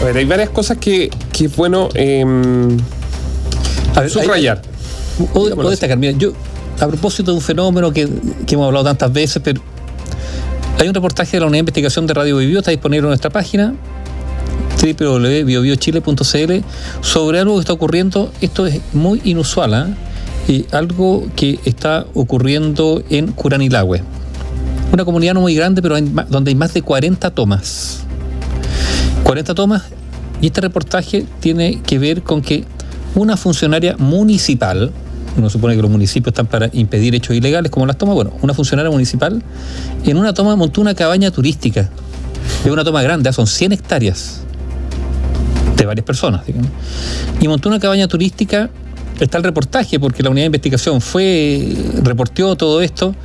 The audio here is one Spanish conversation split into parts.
A ver, hay varias cosas que es bueno subrayar. O destacar. Mira, yo, a propósito de un fenómeno que hemos hablado tantas veces, pero hay un reportaje de la Unidad de Investigación de Radio Biobío, está disponible en nuestra página www.biobiochile.cl, sobre algo que está ocurriendo. Esto es muy inusual, algo que está ocurriendo en Curanilahue, una comunidad no muy grande, pero donde hay más de 40 tomas. 40 tomas, y este reportaje tiene que ver con que una funcionaria municipal, uno supone que los municipios están para impedir hechos ilegales como las tomas, bueno, una funcionaria municipal en una toma montó una cabaña turística. Es una toma grande, son 100 hectáreas de varias personas, digamos. Y montó una cabaña turística. Está el reportaje porque la Unidad de Investigación reporteó todo esto.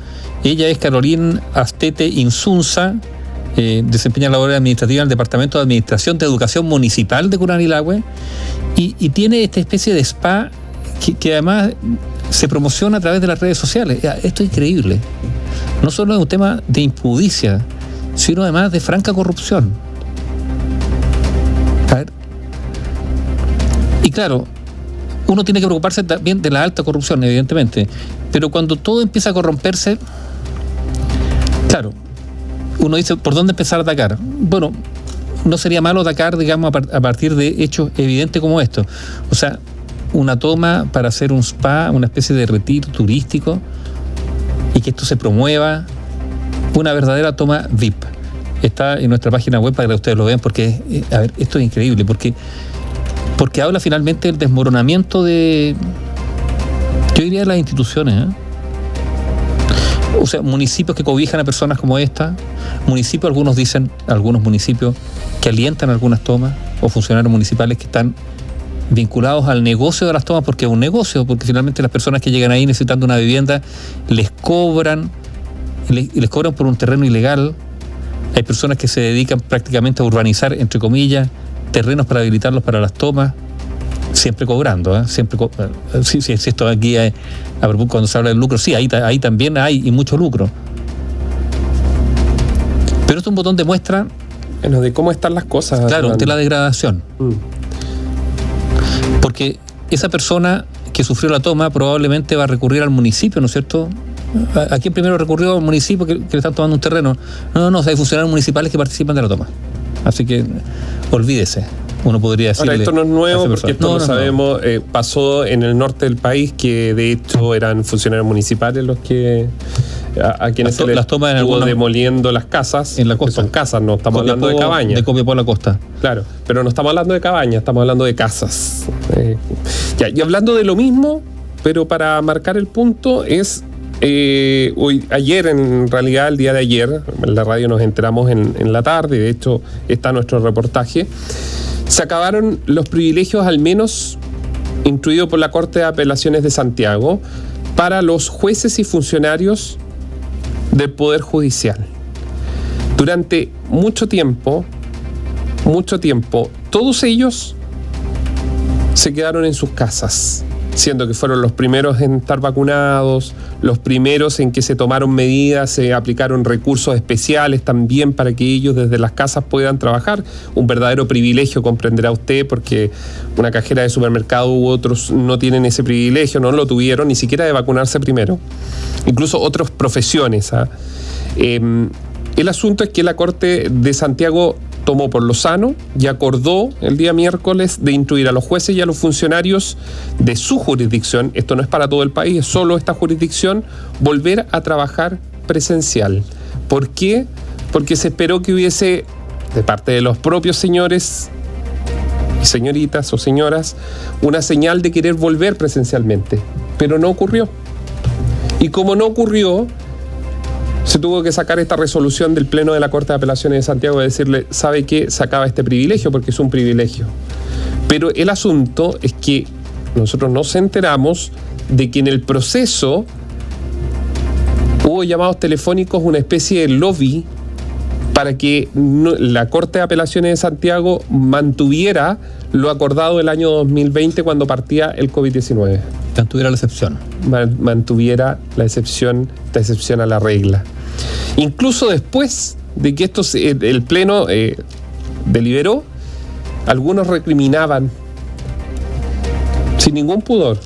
Ella es Carolina Astete Insunza, desempeña labores administrativas en el Departamento de Administración de Educación Municipal de Curanilahue, y tiene esta especie de spa que además se promociona a través de las redes sociales. Esto es increíble. No solo es un tema de impudicia, sino además de franca corrupción. A ver. Y claro, uno tiene que preocuparse también de la alta corrupción, evidentemente, pero cuando todo empieza a corromperse, claro, uno dice, ¿por dónde empezar a atacar? Bueno, no sería malo atacar, digamos, a partir de hechos evidentes como esto. O sea, una toma para hacer un spa, una especie de retiro turístico, y que esto se promueva, una verdadera toma VIP. Está en nuestra página web para que ustedes lo vean, porque, a ver, esto es increíble, porque habla finalmente del desmoronamiento de, yo diría, de las instituciones, O sea, municipios que cobijan a personas como esta, municipios, algunos municipios que alientan algunas tomas, o funcionarios municipales que están vinculados al negocio de las tomas, porque es un negocio, porque finalmente las personas que llegan ahí necesitando una vivienda les cobran por un terreno ilegal. Hay personas que se dedican prácticamente a urbanizar, entre comillas, terrenos para habilitarlos para las tomas, siempre cobrando, sí, esto aquí cuando se habla del lucro, sí, ahí también hay, y mucho lucro. Pero esto es un botón de muestra, bueno, de cómo están las cosas. Claro, de la degradación. Porque esa persona que sufrió la toma probablemente va a recurrir al municipio, ¿no es cierto? ¿A quién primero recurrió? Al municipio que le están tomando un terreno. No, hay funcionarios municipales que participan de la toma. Así que olvídese. Uno podría decirle. Ahora, esto no es nuevo, porque esto lo sabemos. Pasó en el norte del país, que de hecho eran funcionarios municipales los que a quienes se les estuvo demoliendo las casas. En la costa. Son casas, no estamos hablando de cabañas. De Copiapó a la costa. Claro, pero no estamos hablando de cabañas, estamos hablando de casas. Y hablando de lo mismo, pero para marcar el punto, es ayer, en realidad el día de ayer, en la radio nos enteramos en la tarde, de hecho está nuestro reportaje, se acabaron los privilegios, al menos instruidos por la Corte de Apelaciones de Santiago, para los jueces y funcionarios del Poder Judicial. Durante mucho tiempo, todos ellos se quedaron en sus casas, siendo que fueron los primeros en estar vacunados, los primeros en que se tomaron medidas, se aplicaron recursos especiales también para que ellos desde las casas puedan trabajar. Un verdadero privilegio, comprenderá usted, porque una cajera de supermercado u otros no tienen ese privilegio, no lo tuvieron ni siquiera de vacunarse primero. Incluso otras profesiones. El asunto es que la Corte de Santiago tomó por lo sano y acordó el día miércoles de instruir a los jueces y a los funcionarios de su jurisdicción, esto no es para todo el país, es solo esta jurisdicción, volver a trabajar presencial. ¿Por qué? Porque se esperó que hubiese, de parte de los propios señores y señoritas o señoras, una señal de querer volver presencialmente, pero no ocurrió. Y como no ocurrió, se tuvo que sacar esta resolución del Pleno de la Corte de Apelaciones de Santiago de decirle, ¿sabe qué? Se acaba este privilegio, porque es un privilegio. Pero el asunto es que nosotros nos enteramos de que en el proceso hubo llamados telefónicos, una especie de lobby para que la Corte de Apelaciones de Santiago mantuviera lo acordado el año 2020 cuando partía el COVID-19. Mantuviera la excepción. Mantuviera la excepción a la regla. Incluso después de que el Pleno deliberó, algunos recriminaban sin ningún pudor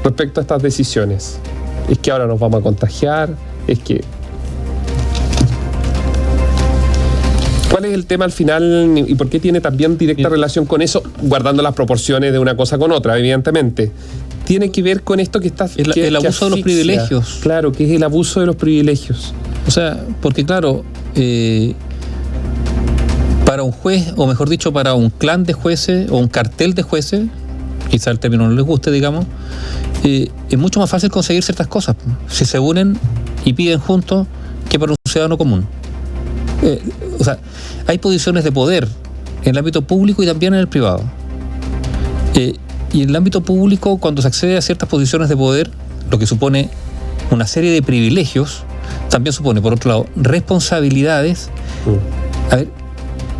respecto a estas decisiones. Es que ahora nos vamos a contagiar, es que... ¿Cuál es el tema al final y por qué tiene también directa relación con eso, guardando las proporciones de una cosa con otra, evidentemente? Tiene que ver con esto que está... El abuso de los privilegios. Claro, que es el abuso de los privilegios. O sea, porque claro, para un juez, o mejor dicho, para un clan de jueces o un cartel de jueces, quizá el término no les guste, digamos, es mucho más fácil conseguir ciertas cosas si se unen y piden juntos que para un ciudadano común. O sea, hay posiciones de poder en el ámbito público y también en el privado. Y en el ámbito público, cuando se accede a ciertas posiciones de poder, lo que supone una serie de privilegios, también supone, por otro lado, responsabilidades,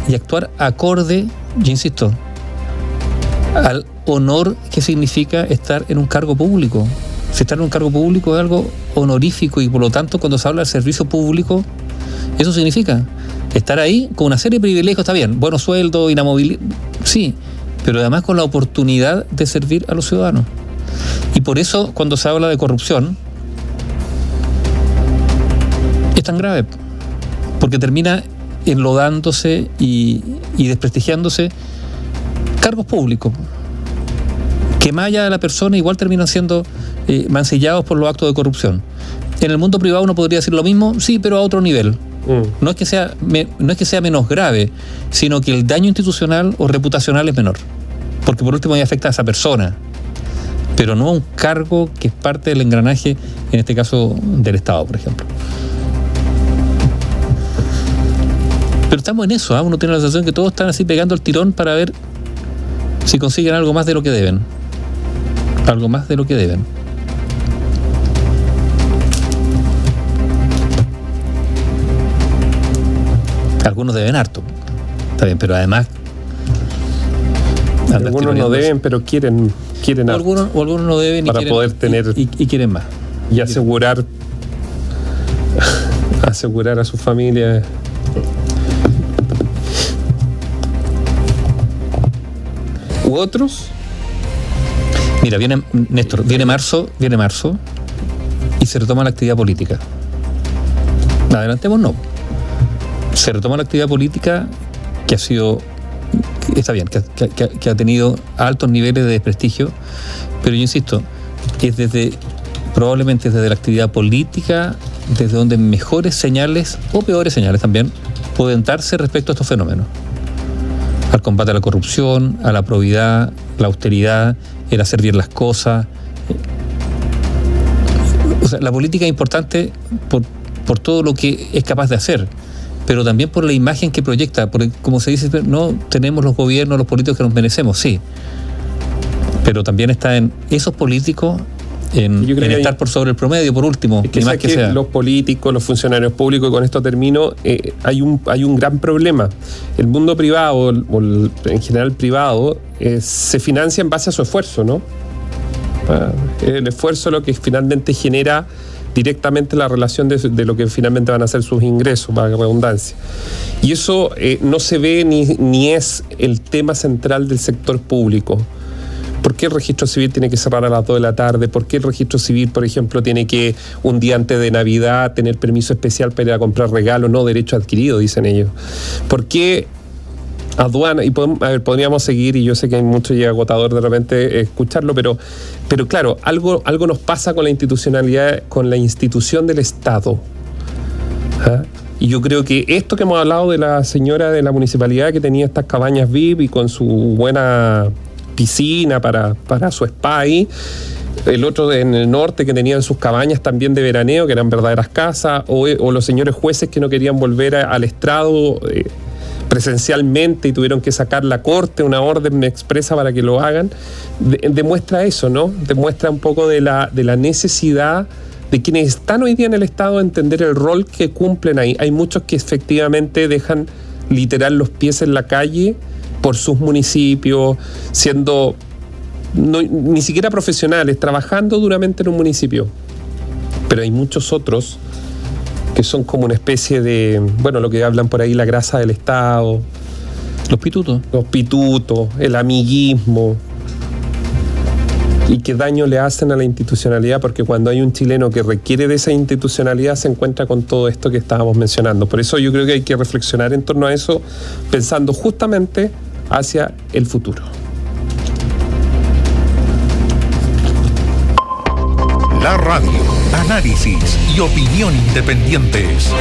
y actuar acorde, yo insisto, al honor que significa estar en un cargo público. Si estar en un cargo público es algo honorífico y por lo tanto cuando se habla del servicio público, eso significa estar ahí con una serie de privilegios, está bien, buenos sueldos, inamovilidad, sí, pero además con la oportunidad de servir a los ciudadanos. Y por eso cuando se habla de corrupción es tan grave, porque termina enlodándose y desprestigiándose cargos públicos que más allá de la persona igual terminan siendo mancillados por los actos de corrupción. En el mundo privado uno podría decir lo mismo, sí, pero a otro nivel. No es que sea menos grave, sino que el daño institucional o reputacional es menor, porque por último ya afecta a esa persona, pero no a un cargo que es parte del engranaje, en este caso del Estado, por ejemplo. Pero estamos en eso, uno tiene la sensación que todos están así pegando el tirón para ver si consiguen algo más de lo que deben. Algo más de lo que deben. Algunos deben harto. Está bien, pero además... Algunos no deben, pero quieren harto. Algunos no deben para y quieren, poder tener... Y quieren más. Y asegurar a su familia... ¿U otros? Mira, viene marzo y se retoma la actividad política. Adelantemos, no. Se retoma la actividad política que ha sido, está bien, que ha tenido altos niveles de desprestigio, pero yo insisto, es probablemente desde la actividad política, desde donde mejores señales o peores señales también pueden darse respecto a estos fenómenos. Al combate a la corrupción, a la probidad, la austeridad, el hacer bien las cosas. O sea, la política es importante por todo lo que es capaz de hacer, pero también por la imagen que proyecta, porque como se dice, no tenemos los gobiernos, los políticos que nos merecemos, sí, pero también está en esos políticos en estar por sobre el promedio, por último, es que más que sea. Los políticos, los funcionarios públicos, y con esto termino, hay un gran problema. El mundo privado, o en general privado, se financia en base a su esfuerzo, ¿no? El esfuerzo es lo que finalmente genera directamente la relación de lo que finalmente van a ser sus ingresos, para la redundancia. Y eso no se ve ni es el tema central del sector público. ¿Por qué el registro civil tiene que cerrar a las 2 de la tarde? ¿Por qué el registro civil, por ejemplo, tiene que un día antes de Navidad tener permiso especial para ir a comprar regalos? No, derecho adquirido, dicen ellos. ¿Por qué aduana? Y podríamos seguir, y yo sé que hay mucho y agotador de repente escucharlo, pero claro, algo nos pasa con la institucionalidad, con la institución del Estado. Y yo creo que esto que hemos hablado de la señora de la municipalidad que tenía estas cabañas VIP y con su buena piscina para su spa ahí, el otro en el norte que tenían sus cabañas también de veraneo, que eran verdaderas casas, o los señores jueces que no querían volver al estrado presencialmente y tuvieron que sacar la corte, una orden expresa para que lo hagan, demuestra eso, ¿no? Demuestra un poco de la necesidad de quienes están hoy día en el Estado de entender el rol que cumplen ahí. Hay muchos que efectivamente dejan literal los pies en la calle por sus municipios, siendo ni siquiera profesionales, trabajando duramente en un municipio. Pero hay muchos otros que son como una especie de, bueno, lo que hablan por ahí, la grasa del Estado, Los pitutos, el amiguismo. Y qué daño le hacen a la institucionalidad, porque cuando hay un chileno que requiere de esa institucionalidad se encuentra con todo esto que estábamos mencionando. Por eso yo creo que hay que reflexionar en torno a eso, pensando justamente hacia el futuro. La radio, análisis y opinión independientes.